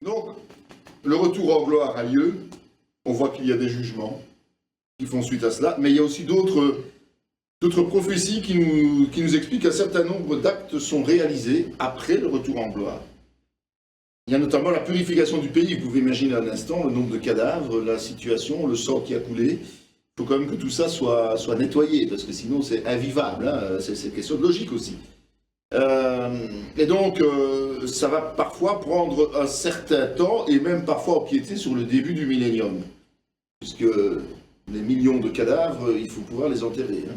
Donc, le retour en gloire a lieu. On voit qu'il y a des jugements qui font suite à cela, mais il y a aussi d'autres prophéties qui nous expliquent qu'un certain nombre d'actes sont réalisés après le retour en gloire. Il y a notamment la purification du pays. Vous pouvez imaginer un instant le nombre de cadavres, la situation, le sang qui a coulé. Il faut quand même que tout ça soit nettoyé, parce que sinon c'est invivable. Hein. C'est une question de logique aussi. Et donc, ça va parfois prendre un certain temps, et même parfois empiéter sur le début du millénium. Puisque les millions de cadavres, il faut pouvoir les enterrer. Hein.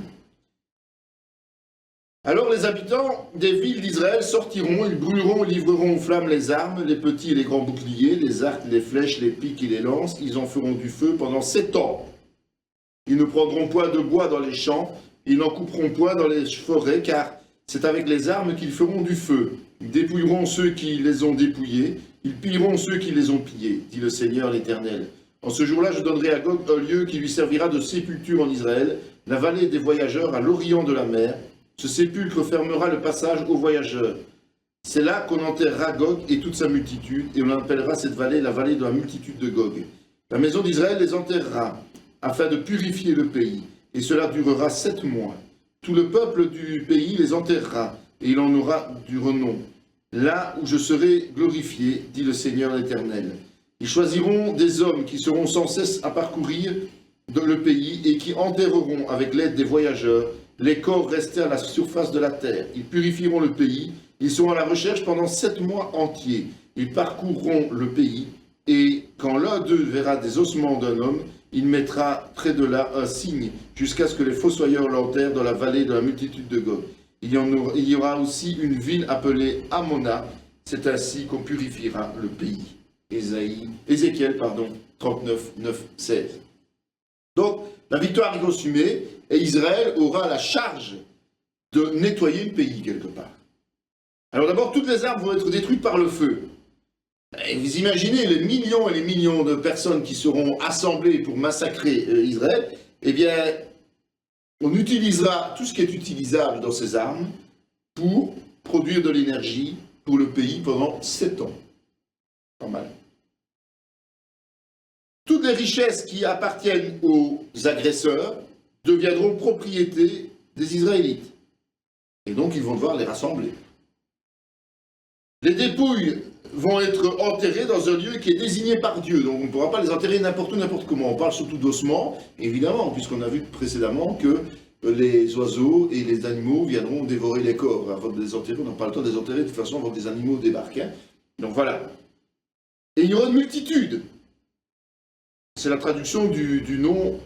Alors les habitants des villes d'Israël sortiront, ils brûleront et livreront aux flammes les armes, les petits et les grands boucliers, les arcs, les flèches, les piques et les lances. Ils en feront du feu pendant 7 ans. Ils ne prendront point de bois dans les champs, ils n'en couperont point dans les forêts, car c'est avec les armes qu'ils feront du feu. Ils dépouilleront ceux qui les ont dépouillés, ils pilleront ceux qui les ont pillés, dit le Seigneur l'Éternel. En ce jour-là, je donnerai à Gog un lieu qui lui servira de sépulture en Israël, la vallée des voyageurs à l'orient de la mer. Ce sépulcre fermera le passage aux voyageurs. C'est là qu'on enterrera Gog et toute sa multitude, et on appellera cette vallée la vallée de la multitude de Gog. La maison d'Israël les enterrera, afin de purifier le pays, et cela durera 7 mois. Tout le peuple du pays les enterrera, et il en aura du renom. Là où je serai glorifié, dit le Seigneur l'Éternel. Ils choisiront des hommes qui seront sans cesse à parcourir le pays, et qui enterreront, avec l'aide des voyageurs, les corps restés à la surface de la terre. Ils purifieront le pays, ils seront à la recherche pendant 7 mois entiers. Ils parcourront le pays, et quand l'un d'eux verra des ossements d'un homme, il mettra près de là un signe, jusqu'à ce que les fossoyeurs l'enterrent dans la vallée de la multitude de Gog. Il y aura aussi une ville appelée Amona, c'est ainsi qu'on purifiera le pays. Ézéchiel 39, 9, 16. Donc, la victoire est consumée, et Israël aura la charge de nettoyer le pays quelque part. Alors d'abord, toutes les arbres vont être détruites par le feu. Et vous imaginez les millions et les millions de personnes qui seront assemblées pour massacrer Israël, eh bien, on utilisera tout ce qui est utilisable dans ces armes pour produire de l'énergie pour le pays pendant 7 ans. Pas mal. Toutes les richesses qui appartiennent aux agresseurs deviendront propriété des Israélites. Et donc, ils vont devoir les rassembler. Les dépouilles vont être enterrées dans un lieu qui est désigné par Dieu. Donc, on ne pourra pas les enterrer n'importe où, n'importe comment. On parle surtout d'ossements, évidemment, puisqu'on a vu précédemment que les oiseaux et les animaux viendront dévorer les corps. Avant de les enterrer, on n'a pas le temps de les enterrer de toute façon avant que les animaux débarquent. Hein. Donc, voilà. Et il y aura une multitude. C'est la traduction du nom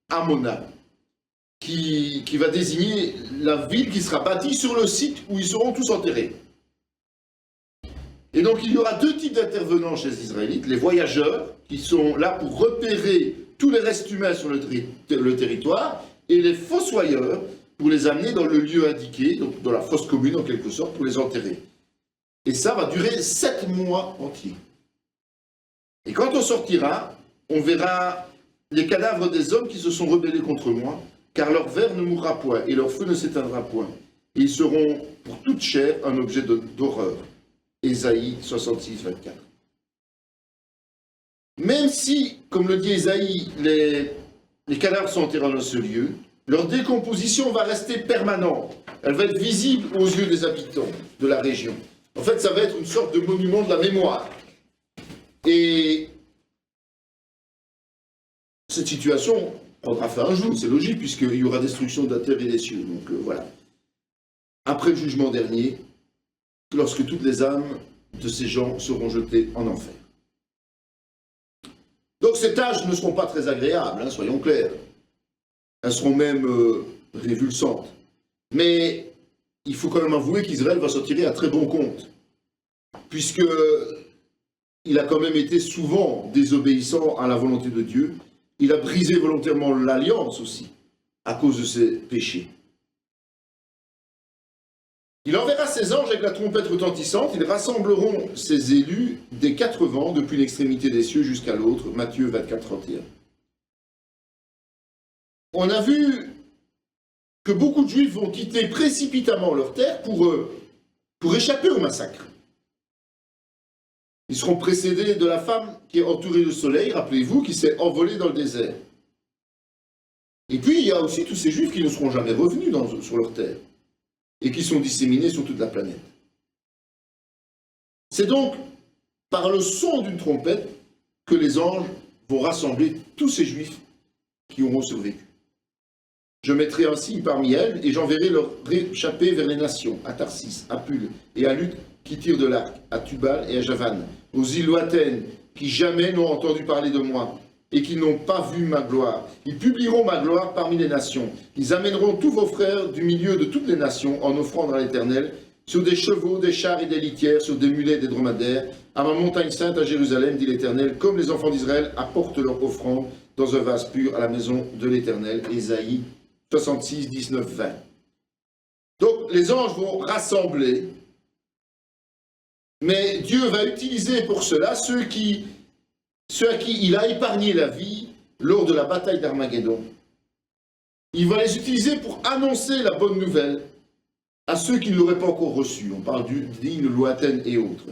Amona, qui va désigner la ville qui sera bâtie sur le site où ils seront tous enterrés. Et donc il y aura 2 types d'intervenants chez les Israélites, les voyageurs, qui sont là pour repérer tous les restes humains sur le territoire, et les fossoyeurs, pour les amener dans le lieu indiqué, donc dans la fosse commune en quelque sorte, pour les enterrer. Et ça va durer 7 mois entiers. Et quand on sortira, on verra les cadavres des hommes qui se sont rebellés contre moi, car leur ver ne mourra point, et leur feu ne s'éteindra point. Et ils seront pour toute chair un objet d'horreur. Ésaïe 66, 24. Même si, comme le dit Ésaïe, les cadavres sont enterrés dans ce lieu, leur décomposition va rester permanente. Elle va être visible aux yeux des habitants de la région. En fait, ça va être une sorte de monument de la mémoire. Et cette situation prendra fin un jour, c'est logique, puisqu'il y aura destruction de la terre et des cieux. Donc voilà. Après le jugement dernier, lorsque toutes les âmes de ces gens seront jetées en enfer. Donc ces tâches ne seront pas très agréables, hein, soyons clairs. Elles seront même révulsantes. Mais il faut quand même avouer qu'Israël va s'en tirer à très bon compte, puisqu'il a quand même été souvent désobéissant à la volonté de Dieu. Il a brisé volontairement l'alliance aussi, à cause de ses péchés. Il enverra ses anges avec la trompette retentissante, ils rassembleront ses élus des 4 vents, depuis l'extrémité des cieux jusqu'à l'autre. Matthieu 24, 31. On a vu que beaucoup de Juifs vont quitter précipitamment leur terre pour échapper au massacre. Ils seront précédés de la femme qui est entourée de soleil, rappelez-vous, qui s'est envolée dans le désert. Et puis, il y a aussi tous ces Juifs qui ne seront jamais revenus sur leur terre et qui sont disséminés sur toute la planète. C'est donc par le son d'une trompette que les anges vont rassembler tous ces Juifs qui auront survécu. Je mettrai un signe parmi elles et j'enverrai leur réchapper vers les nations, à Tarsis, à Pul et à Lut qui tirent de l'arc, à Tubal et à Javan, aux îles lointaines qui jamais n'ont entendu parler de moi et qui n'ont pas vu ma gloire. Ils publieront ma gloire parmi les nations. Ils amèneront tous vos frères du milieu de toutes les nations en offrande à l'Éternel, sur des chevaux, des chars et des litières, sur des mulets et des dromadaires, à ma montagne sainte à Jérusalem, dit l'Éternel, comme les enfants d'Israël apportent leur offrande dans un vase pur à la maison de l'Éternel. Ésaïe 66, 19, 20. Donc les anges vont rassembler, mais Dieu va utiliser pour cela ceux à qui il a épargné la vie lors de la bataille d'Armageddon. Il va les utiliser pour annoncer la bonne nouvelle à ceux qui ne l'auraient pas encore reçue. On parle d'îles lointaines et autres.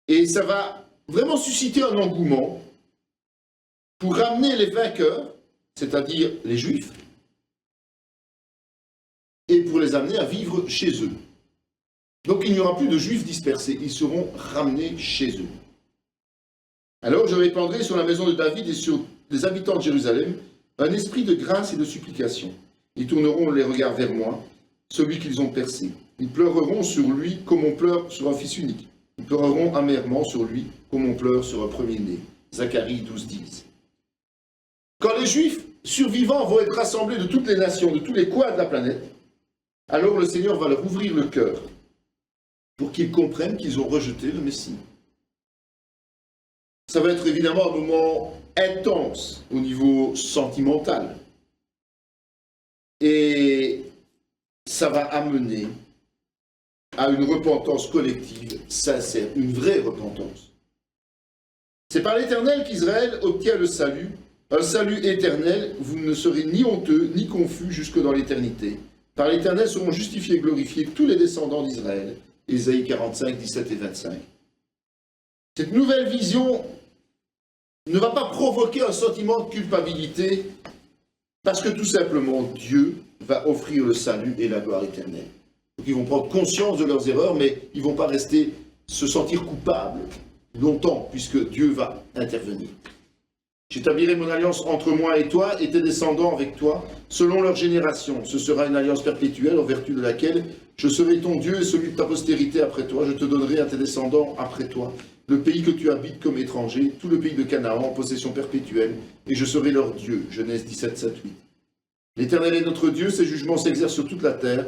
Et ça va vraiment susciter un engouement pour ramener les vainqueurs, c'est-à-dire les Juifs, et pour les amener à vivre chez eux. Donc il n'y aura plus de Juifs dispersés, ils seront ramenés chez eux. Alors je répandrai sur la maison de David et sur les habitants de Jérusalem un esprit de grâce et de supplication. Ils tourneront les regards vers moi, celui qu'ils ont percé. Ils pleureront sur lui comme on pleure sur un fils unique. Ils pleureront amèrement sur lui comme on pleure sur un premier-né. Zacharie 12, 10. Quand les Juifs survivants vont être rassemblés de toutes les nations, de tous les coins de la planète, alors le Seigneur va leur ouvrir le cœur pour qu'ils comprennent qu'ils ont rejeté le Messie. Ça va être évidemment un moment intense au niveau sentimental. Et ça va amener à une repentance collective sincère, une vraie repentance. C'est par l'Éternel qu'Israël obtient le salut, un salut éternel, vous ne serez ni honteux, ni confus jusque dans l'éternité. Par l'Éternel seront justifiés et glorifiés tous les descendants d'Israël. Ésaïe 45, 17 et 25. Cette nouvelle vision ne va pas provoquer un sentiment de culpabilité parce que tout simplement Dieu va offrir le salut et la gloire éternelle. Donc ils vont prendre conscience de leurs erreurs, mais ils ne vont pas rester se sentir coupables longtemps puisque Dieu va intervenir. J'établirai mon alliance entre moi et toi et tes descendants avec toi, selon leur génération. Ce sera une alliance perpétuelle en vertu de laquelle je serai ton Dieu et celui de ta postérité après toi. Je te donnerai à tes descendants après toi le pays que tu habites comme étranger, tout le pays de Canaan en possession perpétuelle, et je serai leur Dieu. Genèse 17, 7, 8. L'Éternel est notre Dieu, ses jugements s'exercent sur toute la terre.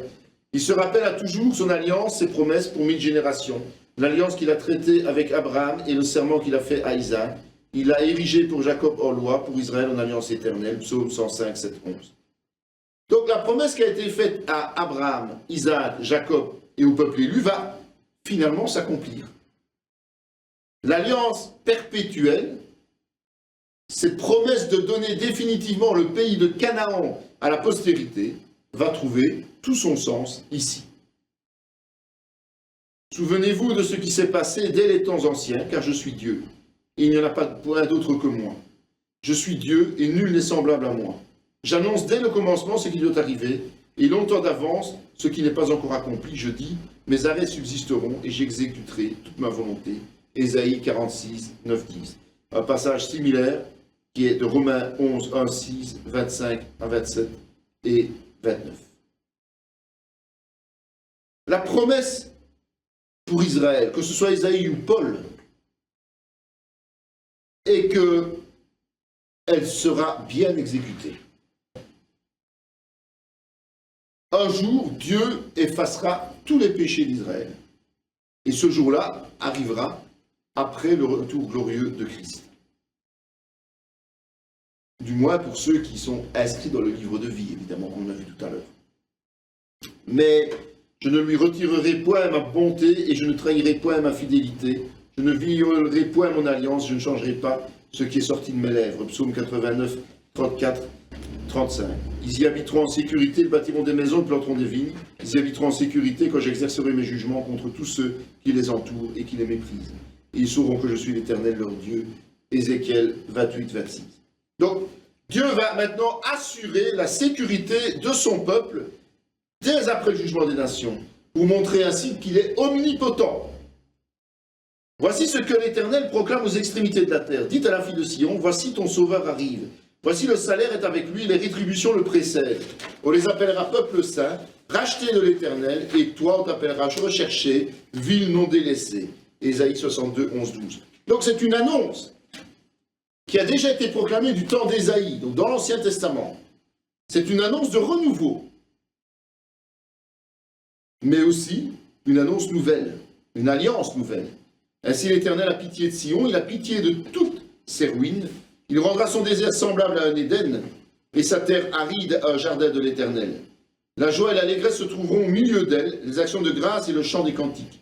Il se rappelle à toujours son alliance, ses promesses pour 1000 générations. L'alliance qu'il a traitée avec Abraham et le serment qu'il a fait à Isaac. Il l'a érigé pour Jacob en loi, pour Israël en alliance éternelle. Psaume 105, 7, 11. Donc la promesse qui a été faite à Abraham, Isaac, Jacob et au peuple élu va finalement s'accomplir. L'alliance perpétuelle, cette promesse de donner définitivement le pays de Canaan à la postérité, va trouver tout son sens ici. Souvenez-vous de ce qui s'est passé dès les temps anciens, car je suis Dieu, et il n'y en a pas point d'autre que moi. Je suis Dieu, et nul n'est semblable à moi. J'annonce dès le commencement ce qui doit arriver, et longtemps d'avance ce qui n'est pas encore accompli. Je dis, mes arrêts subsisteront, et j'exécuterai toute ma volonté. Ésaïe 46, 9, 10. Un passage similaire qui est de Romains 11, 1, 6, 25 à 27 et 29. La promesse pour Israël, que ce soit Isaïe ou Paul, est qu'elle sera bien exécutée. Un jour, Dieu effacera tous les péchés d'Israël. Et ce jour-là arrivera après le retour glorieux de Christ. Du moins pour ceux qui sont inscrits dans le livre de vie, évidemment, comme on a vu tout à l'heure. Mais je ne lui retirerai point ma bonté et je ne trahirai point ma fidélité. Je ne violerai point mon alliance, je ne changerai pas ce qui est sorti de mes lèvres. Psaume 89, 34, 35. Ils y habiteront en sécurité, ils bâtiront des maisons, ils planteront des vignes. Ils y habiteront en sécurité quand j'exercerai mes jugements contre tous ceux qui les entourent et qui les méprisent. et ils sauront que je suis l'Éternel leur Dieu. Ézéchiel 28, 26. Donc, Dieu va maintenant assurer la sécurité de son peuple dès après le jugement des nations, pour montrer ainsi qu'il est omnipotent. Voici ce que l'Éternel proclame aux extrémités de la terre. Dites à la fille de Sion, voici ton sauveur arrive. Voici le salaire est avec lui, les rétributions le précèdent. On les appellera peuple saint, racheté de l'Éternel, et toi on t'appellera recherché, ville non délaissée. Ésaïe 62, 11, 12. Donc c'est une annonce qui a déjà été proclamée du temps d'Ésaïe, donc dans l'Ancien Testament. C'est une annonce de renouveau, mais aussi une annonce nouvelle, une alliance nouvelle. Ainsi l'Éternel a pitié de Sion, il a pitié de toutes ses ruines, il rendra son désert semblable à un Éden, et sa terre aride à un jardin de l'Éternel. La joie et l'allégresse se trouveront au milieu d'elle, les actions de grâce et le chant des cantiques.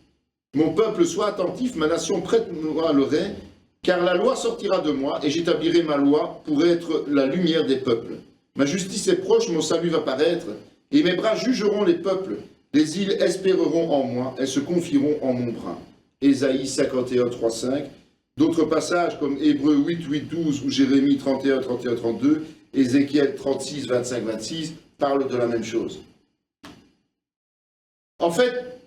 Mon peuple, sois attentif, ma nation prête-moi l'oreille, car la loi sortira de moi, et j'établirai ma loi pour être la lumière des peuples. Ma justice est proche, mon salut va paraître, et mes bras jugeront les peuples. Les îles espéreront en moi, elles se confieront en mon bras. Ésaïe 51, 3, 5. D'autres passages comme Hébreux 8, 8, 12 ou Jérémie 31, 31, 32, Ézéchiel 36, 25, 26 parlent de la même chose. En fait,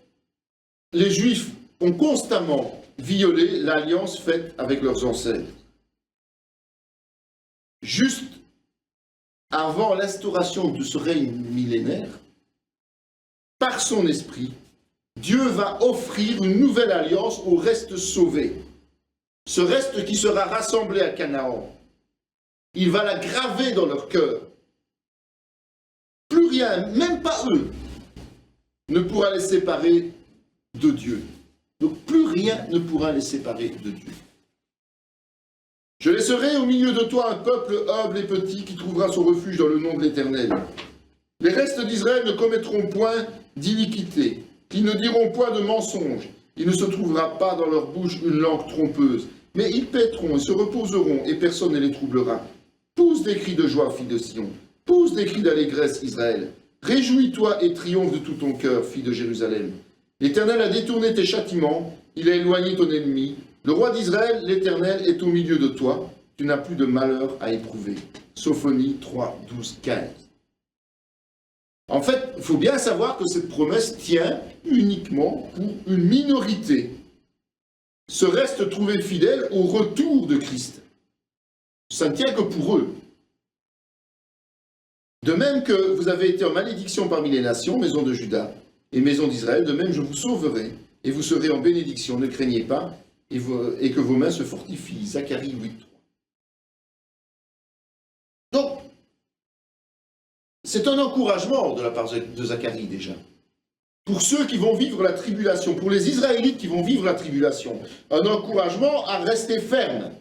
les Juifs ont constamment violé l'alliance faite avec leurs ancêtres. Juste avant l'instauration de ce règne millénaire, par son esprit, Dieu va offrir une nouvelle alliance au reste sauvé. Ce reste qui sera rassemblé à Canaan. Il va la graver dans leur cœur. Plus rien, même pas eux, ne pourra les séparer de Dieu. Donc plus rien ne pourra les séparer de Dieu. Je laisserai au milieu de toi un peuple humble et petit qui trouvera son refuge dans le nom de l'Éternel. Les restes d'Israël ne commettront point d'iniquité, ils ne diront point de mensonge, il ne se trouvera pas dans leur bouche une langue trompeuse, mais ils paîtront et se reposeront et personne ne les troublera. Pousse des cris de joie, fille de Sion, pousse des cris d'allégresse, Israël. Réjouis-toi et triomphe de tout ton cœur, fille de Jérusalem. L'Éternel a détourné tes châtiments, il a éloigné ton ennemi. Le roi d'Israël, l'Éternel, est au milieu de toi, tu n'as plus de malheur à éprouver. Sophonie 3, 12, 15. En fait, il faut bien savoir que cette promesse tient uniquement pour une minorité. Ce reste trouvé fidèle au retour de Christ. Ça ne tient que pour eux. De même que vous avez été en malédiction parmi les nations, maison de Juda et maison d'Israël, de même je vous sauverai et vous serez en bénédiction. Ne craignez pas et que vos mains se fortifient. Zacharie 8, 3. Donc, c'est un encouragement de la part de Zacharie déjà. Pour ceux qui vont vivre la tribulation, pour les Israélites qui vont vivre la tribulation, un encouragement à rester ferme.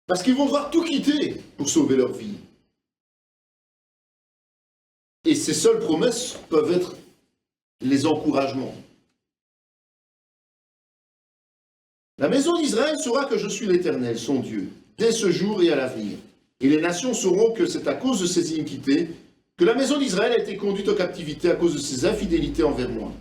Parce qu'ils vont devoir tout quitter pour sauver leur vie. Et ces seules promesses peuvent être les encouragements. La maison d'Israël saura que je suis l'Éternel, son Dieu, dès ce jour et à l'avenir. Et les nations sauront que c'est à cause de ses iniquités que la maison d'Israël a été conduite en captivité à cause de ses infidélités envers moi.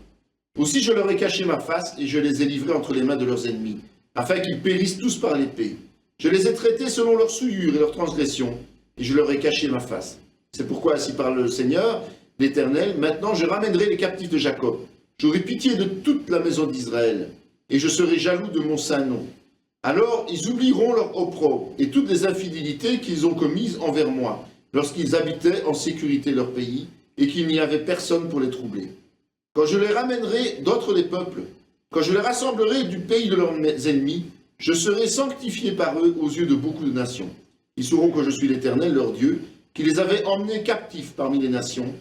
Aussi je leur ai caché ma face et je les ai livrés entre les mains de leurs ennemis, afin qu'ils périssent tous par l'épée. Je les ai traités selon leurs souillures et leurs transgressions, et je leur ai caché ma face. C'est pourquoi ainsi parle le Seigneur, l'Éternel, maintenant je ramènerai les captifs de Jacob. J'aurai pitié de toute la maison d'Israël, et je serai jaloux de mon saint nom. Alors ils oublieront leur opprobre et toutes les infidélités qu'ils ont commises envers moi, lorsqu'ils habitaient en sécurité leur pays, et qu'il n'y avait personne pour les troubler. Quand je les ramènerai d'autres des peuples, quand je les rassemblerai du pays de leurs ennemis, je serai sanctifié par eux aux yeux de beaucoup de nations. Ils sauront que je suis l'Éternel, leur Dieu, qui les avait emmenés captifs parmi les nations,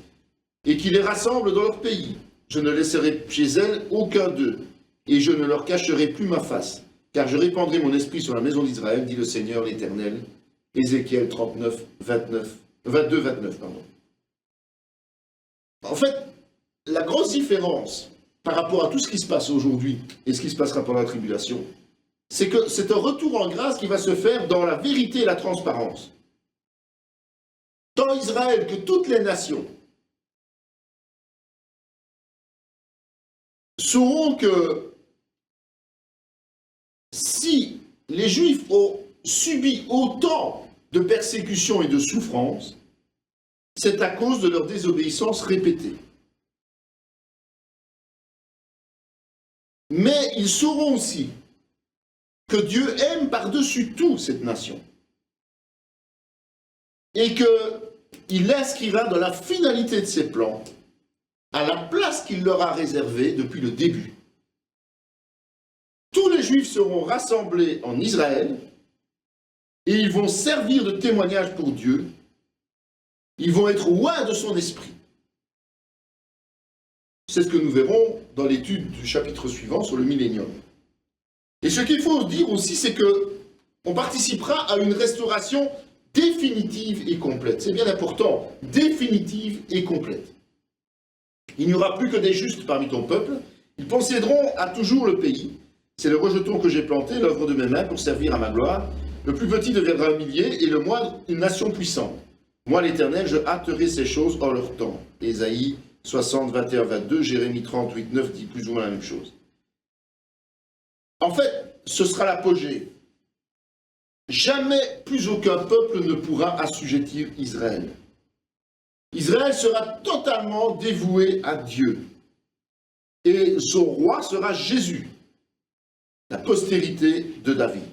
et qui les rassemble dans leur pays. Je ne laisserai chez elles aucun d'eux, et je ne leur cacherai plus ma face, car je répandrai mon esprit sur la maison d'Israël, dit le Seigneur l'Éternel. Ézéchiel 22, 29. En fait, la grosse différence par rapport à tout ce qui se passe aujourd'hui et ce qui se passera pendant la tribulation, c'est que c'est un retour en grâce qui va se faire dans la vérité et la transparence. Tant Israël que toutes les nations sauront que les Juifs ont subi autant de persécutions et de souffrances, c'est à cause de leur désobéissance répétée. Mais ils sauront aussi que Dieu aime par-dessus tout cette nation et qu'il l'inscrira dans la finalité de ses plans, à la place qu'il leur a réservée depuis le début. Tous les Juifs seront rassemblés en Israël et ils vont servir de témoignage pour Dieu. Ils vont être loin de son esprit. C'est ce que nous verrons dans l'étude du chapitre suivant sur le millénium. Et ce qu'il faut dire aussi, c'est qu'on participera à une restauration définitive et complète. C'est bien important, définitive et complète. Il n'y aura plus que des justes parmi ton peuple. Ils posséderont à toujours le pays. C'est le rejeton que j'ai planté, l'œuvre de mes mains, pour servir à ma gloire. Le plus petit deviendra un millier, et le moindre une nation puissante. Moi, l'Éternel, je hâterai ces choses en leur temps. Ésaïe 60, 21, 22, Jérémie 38, 9 dit plus ou moins la même chose. En fait, ce sera l'apogée. Jamais plus aucun peuple ne pourra assujettir Israël. Israël sera totalement dévoué à Dieu. Et son roi sera Jésus, la postérité de David.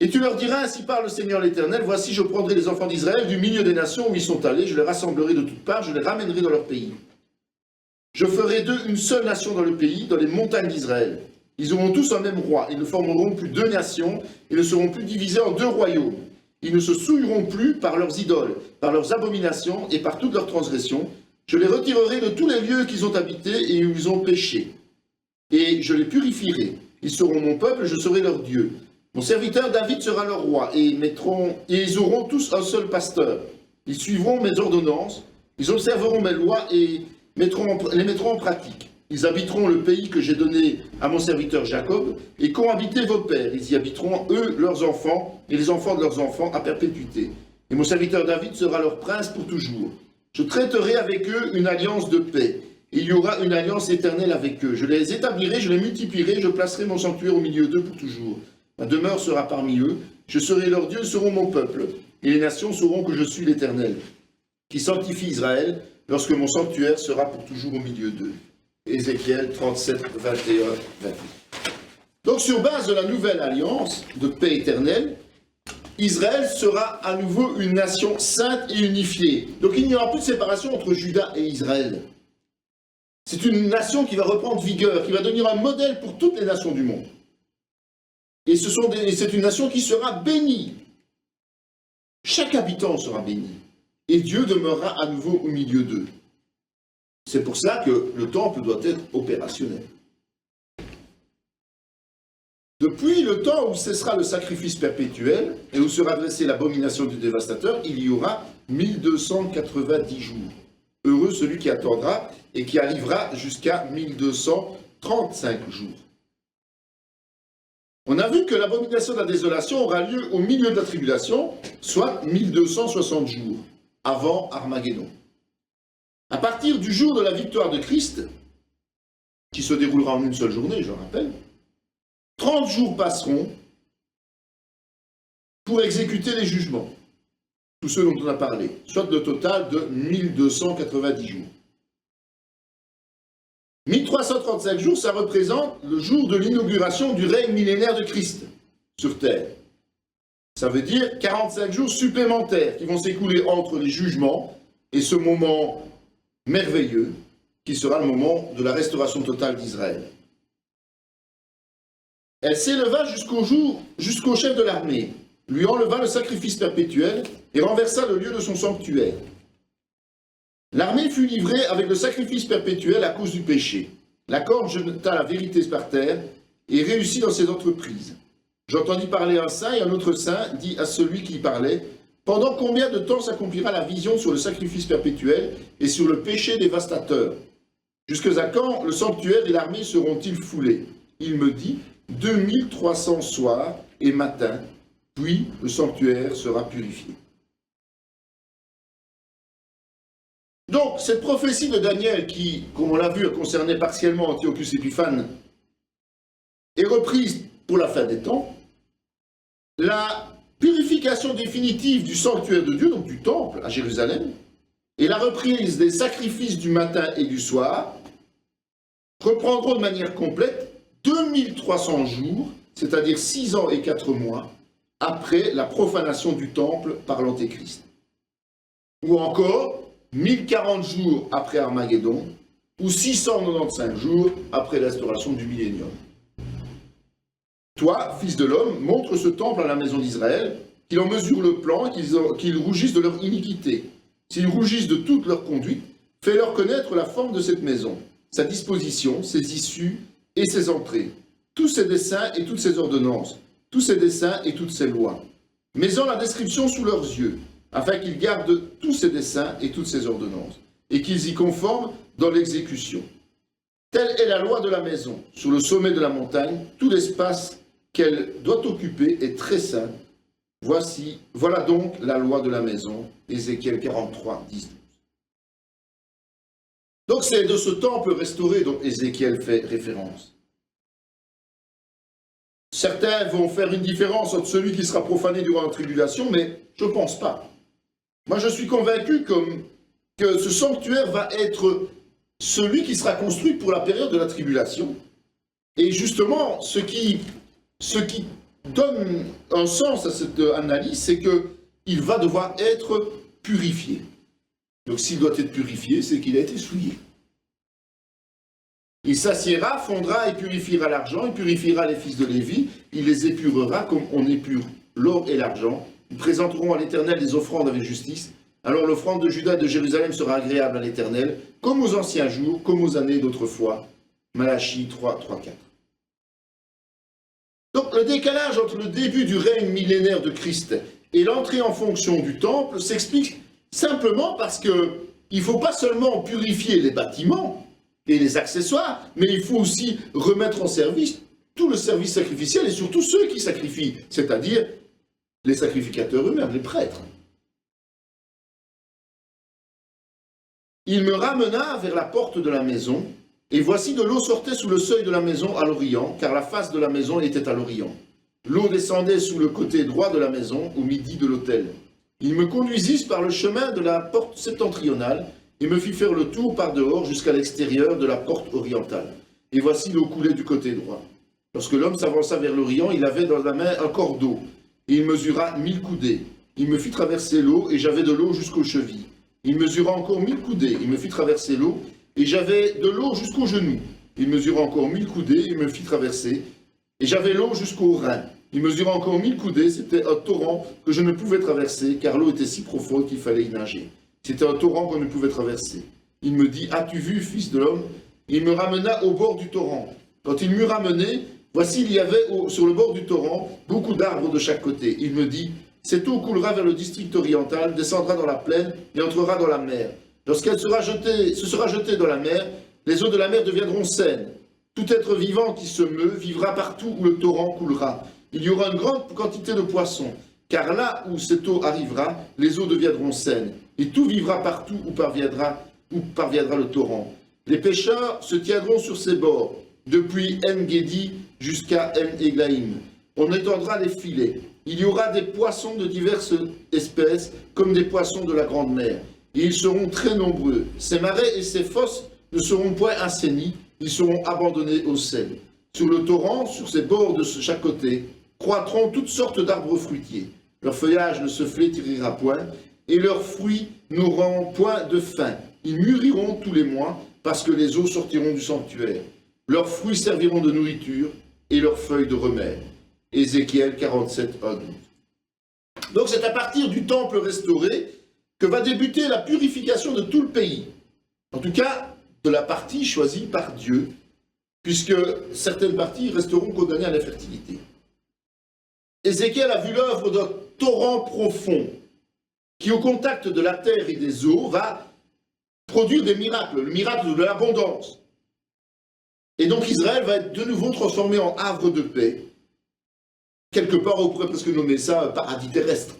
Et tu leur diras, ainsi parle le Seigneur l'Éternel, voici je prendrai les enfants d'Israël du milieu des nations où ils sont allés, je les rassemblerai de toutes parts, je les ramènerai dans leur pays. Je ferai d'eux une seule nation dans le pays, dans les montagnes d'Israël. Ils auront tous un même roi, ils ne formeront plus deux nations, ils ne seront plus divisés en deux royaumes. Ils ne se souilleront plus par leurs idoles, par leurs abominations et par toutes leurs transgressions. Je les retirerai de tous les lieux qu'ils ont habités et où ils ont péché. Et je les purifierai. Ils seront mon peuple, je serai leur Dieu. Mon serviteur David sera leur roi, et ils auront tous un seul pasteur. Ils suivront mes ordonnances, ils observeront mes lois et les mettront en pratique. Ils habiteront le pays que j'ai donné à mon serviteur Jacob, et qu'ont habité vos pères. Ils y habiteront, eux, leurs enfants, et les enfants de leurs enfants, à perpétuité. Et mon serviteur David sera leur prince pour toujours. Je traiterai avec eux une alliance de paix. Il y aura une alliance éternelle avec eux. Je les établirai, je les multiplierai, je placerai mon sanctuaire au milieu d'eux pour toujours. Ma demeure sera parmi eux, je serai leur Dieu, ils seront mon peuple, et les nations sauront que je suis l'Éternel, qui sanctifie Israël, lorsque mon sanctuaire sera pour toujours au milieu d'eux. Ézéchiel 37, 21, 28. Donc sur base de la nouvelle alliance de paix éternelle, Israël sera à nouveau une nation sainte et unifiée. Donc il n'y aura plus de séparation entre Juda et Israël. C'est une nation qui va reprendre vigueur, qui va devenir un modèle pour toutes les nations du monde. Et c'est une nation qui sera bénie. Chaque habitant sera béni. Et Dieu demeurera à nouveau au milieu d'eux. C'est pour ça que le temple doit être opérationnel. Depuis le temps où cessera le sacrifice perpétuel et où sera dressée l'abomination du dévastateur, il y aura 1290 jours. Heureux celui qui attendra et qui arrivera jusqu'à 1235 jours. On a vu que l'abomination de la désolation aura lieu au milieu de la tribulation, soit 1260 jours, avant Armageddon. À partir du jour de la victoire de Christ, qui se déroulera en une seule journée, je rappelle, 30 jours passeront pour exécuter les jugements, tous ceux dont on a parlé, soit le total de 1290 jours. 1335 jours, ça représente le jour de l'inauguration du règne millénaire de Christ sur terre. Ça veut dire 45 jours supplémentaires qui vont s'écouler entre les jugements et ce moment merveilleux qui sera le moment de la restauration totale d'Israël. Elle s'éleva jusqu'au chef de l'armée, lui enleva le sacrifice perpétuel et renversa le lieu de son sanctuaire. L'armée fut livrée avec le sacrifice perpétuel à cause du péché. La corde jeta la vérité par terre et réussit dans ses entreprises. J'entendis parler un saint et un autre saint dit à celui qui parlait, « Pendant combien de temps s'accomplira la vision sur le sacrifice perpétuel et sur le péché dévastateur? Jusqu'à quand le sanctuaire et l'armée seront-ils foulés ?» Il me dit, 2300 soirs et matins, puis le sanctuaire sera purifié. Donc, cette prophétie de Daniel qui, comme on l'a vu, concernait partiellement Antiochus Épiphane, est reprise pour la fin des temps. La purification définitive du sanctuaire de Dieu, donc du temple à Jérusalem, et la reprise des sacrifices du matin et du soir reprendront de manière complète 2300 jours, c'est-à-dire 6 ans et 4 mois, après la profanation du temple par l'Antéchrist. Ou encore 1040 jours après Armageddon, ou 695 jours après l'instauration du millénium. Toi, fils de l'homme, montre ce temple à la maison d'Israël, qu'il en mesure le plan, qu'ils rougissent de leur iniquité. S'ils rougissent de toute leur conduite, fais-leur connaître la forme de cette maison, sa disposition, ses issues et ses entrées, tous ses desseins et toutes ses ordonnances, tous ses desseins et toutes ses lois. Mets-en la description sous leurs yeux, afin qu'ils gardent tous ses desseins et toutes ses ordonnances, et qu'ils y conforment dans l'exécution. Telle est la loi de la maison. Sur le sommet de la montagne, tout l'espace qu'elle doit occuper est très saint. Voilà donc la loi de la maison, Ézéchiel 43, 10. Donc c'est de ce temple restauré dont Ézéchiel fait référence. Certains vont faire une différence entre celui qui sera profané durant la tribulation, mais je ne pense pas. Moi je suis convaincu que ce sanctuaire va être celui qui sera construit pour la période de la tribulation. Et justement, ce qui donne un sens à cette analyse, c'est qu'il va devoir être purifié. Donc s'il doit être purifié, c'est qu'il a été souillé. Il s'assiera, fondra et purifiera l'argent, il purifiera les fils de Lévi, il les épurera comme on épure l'or et l'argent. Ils présenteront à l'Éternel des offrandes avec justice. Alors l'offrande de Juda et de Jérusalem sera agréable à l'Éternel, comme aux anciens jours, comme aux années d'autrefois. Malachie 3, 3, 4. Donc le décalage entre le début du règne millénaire de Christ et l'entrée en fonction du temple s'explique simplement parce qu'il ne faut pas seulement purifier les bâtiments et les accessoires, mais il faut aussi remettre en service tout le service sacrificiel et surtout ceux qui sacrifient, c'est-à-dire les sacrificateurs eux-mêmes, les prêtres. Il me ramena vers la porte de la maison, et voici de l'eau sortait sous le seuil de la maison à l'orient, car la face de la maison était à l'orient. L'eau descendait sous le côté droit de la maison, au midi de l'autel. Il me conduisit par le chemin de la porte septentrionale, et me fit faire le tour par dehors jusqu'à l'extérieur de la porte orientale. Et voici l'eau coulait du côté droit. Lorsque l'homme s'avança vers l'orient, il avait dans la main un cordeau, et il mesura 1000 coudées. Il me fit traverser l'eau, et j'avais de l'eau jusqu'aux chevilles. Il mesura encore 1000 coudées, il me fit traverser l'eau, et j'avais de l'eau jusqu'aux genoux. Il mesura encore 1000 coudées, il me fit traverser, et j'avais l'eau jusqu'aux reins. Il mesura encore 1000 coudées, c'était un torrent que je ne pouvais traverser, car l'eau était si profonde qu'il fallait y nager. C'était un torrent qu'on ne pouvait traverser. Il me dit, as-tu vu, fils de l'homme? Il me ramena au bord du torrent. Quand il m'eut ramené, voici il y avait sur le bord du torrent beaucoup d'arbres de chaque côté. Il me dit, cette eau coulera vers le district oriental, descendra dans la plaine et entrera dans la mer. Lorsqu'elle se sera jetée dans la mer, les eaux de la mer deviendront saines. Tout être vivant qui se meut vivra partout où le torrent coulera. Il y aura une grande quantité de poissons, car là où cette eau arrivera, les eaux deviendront saines. Et tout vivra partout où parviendra le torrent. Les pêcheurs se tiendront sur ses bords, depuis En-Gedi jusqu'à En-Eglaïm. On étendra les filets. Il y aura des poissons de diverses espèces, comme des poissons de la grande mer. Et ils seront très nombreux. Ces marais et ces fosses ne seront point assainis, ils seront abandonnés au sel. Sur le torrent, sur ses bords de chaque côté, croîtront toutes sortes d'arbres fruitiers. Leur feuillage ne se flétrira point, et leurs fruits n'auront point de fin. Ils mûriront tous les mois, parce que les eaux sortiront du sanctuaire. Leurs fruits serviront de nourriture, et leurs feuilles de remède. Ézéchiel 47, 1, 12. Donc c'est à partir du temple restauré que va débuter la purification de tout le pays. En tout cas, de la partie choisie par Dieu, puisque certaines parties resteront condamnées à l'infertilité. Ézéchiel a vu l'œuvre d'un torrent profond, qui au contact de la terre et des eaux va produire des miracles, le miracle de l'abondance. Et donc Israël va être de nouveau transformé en havre de paix. Quelque part, on pourrait presque nommer ça un paradis terrestre.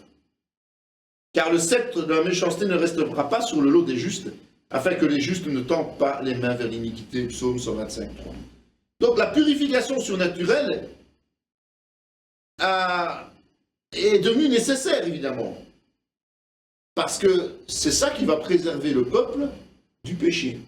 Car le sceptre de la méchanceté ne restera pas sur le lot des justes, afin que les justes ne tendent pas les mains vers l'iniquité. Psaume 125, 3. Donc la purification surnaturelle est devenue nécessaire, évidemment. Parce que c'est ça qui va préserver le peuple du péché.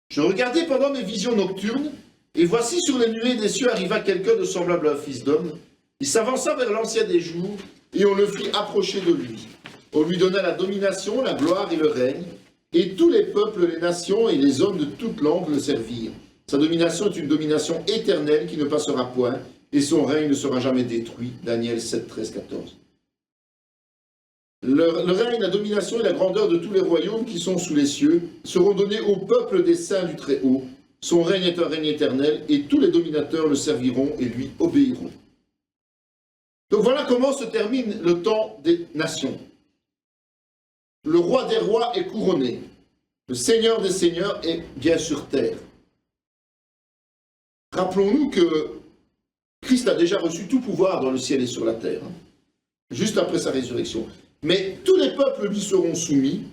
Je regardais pendant mes visions nocturnes, et voici sur les nuées des cieux arriva quelqu'un de semblable à un fils d'homme. Il s'avança vers l'ancien des jours, et on le fit approcher de lui. On lui donna la domination, la gloire et le règne, et tous les peuples, les nations et les hommes de toutes langues le servirent. Sa domination est une domination éternelle qui ne passera point, et son règne ne sera jamais détruit. Daniel 7, 13, 14. Le règne, la domination et la grandeur de tous les royaumes qui sont sous les cieux seront donnés au peuple des saints du Très-Haut. Son règne est un règne éternel, et tous les dominateurs le serviront et lui obéiront. Donc voilà comment se termine le temps des nations. Le roi des rois est couronné. Le seigneur des seigneurs est bien sur terre. Rappelons-nous que Christ a déjà reçu tout pouvoir dans le ciel et sur la terre, juste après sa résurrection. Mais tous les peuples lui seront soumis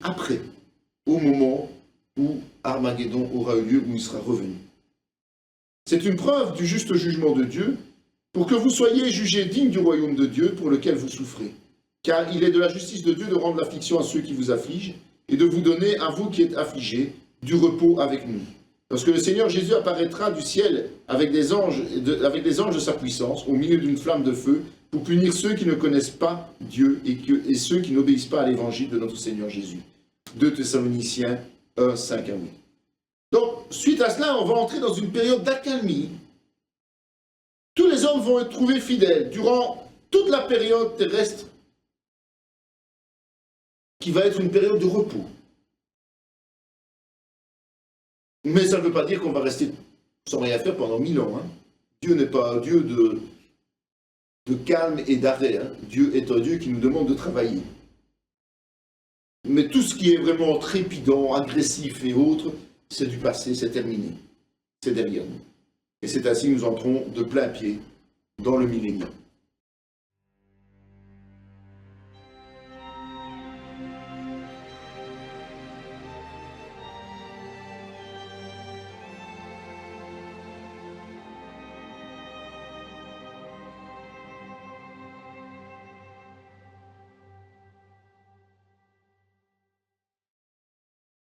après, au moment où Armageddon aura eu lieu, où il sera revenu. C'est une preuve du juste jugement de Dieu, pour que vous soyez jugés dignes du royaume de Dieu pour lequel vous souffrez. Car il est de la justice de Dieu de rendre l'affliction à ceux qui vous affligent, et de vous donner, à vous qui êtes affligés, du repos avec nous. Lorsque le Seigneur Jésus apparaîtra du ciel avec les anges de sa puissance, au milieu d'une flamme de feu, pour punir ceux qui ne connaissent pas Dieu et ceux qui n'obéissent pas à l'évangile de notre Seigneur Jésus. 2 Thessaloniciens 1, 5 à 8. Donc, suite à cela, on va entrer dans une période d'accalmie. Tous les hommes vont être trouvés fidèles durant toute la période terrestre, qui va être une période de repos. Mais ça ne veut pas dire qu'on va rester sans rien faire pendant 1000 ans. Dieu n'est pas un Dieu de calme et d'arrêt. Dieu est un Dieu qui nous demande de travailler. Mais tout ce qui est vraiment trépidant, agressif et autres, c'est du passé, c'est terminé. C'est derrière nous. Et c'est ainsi que nous entrons de plein pied dans le millénium.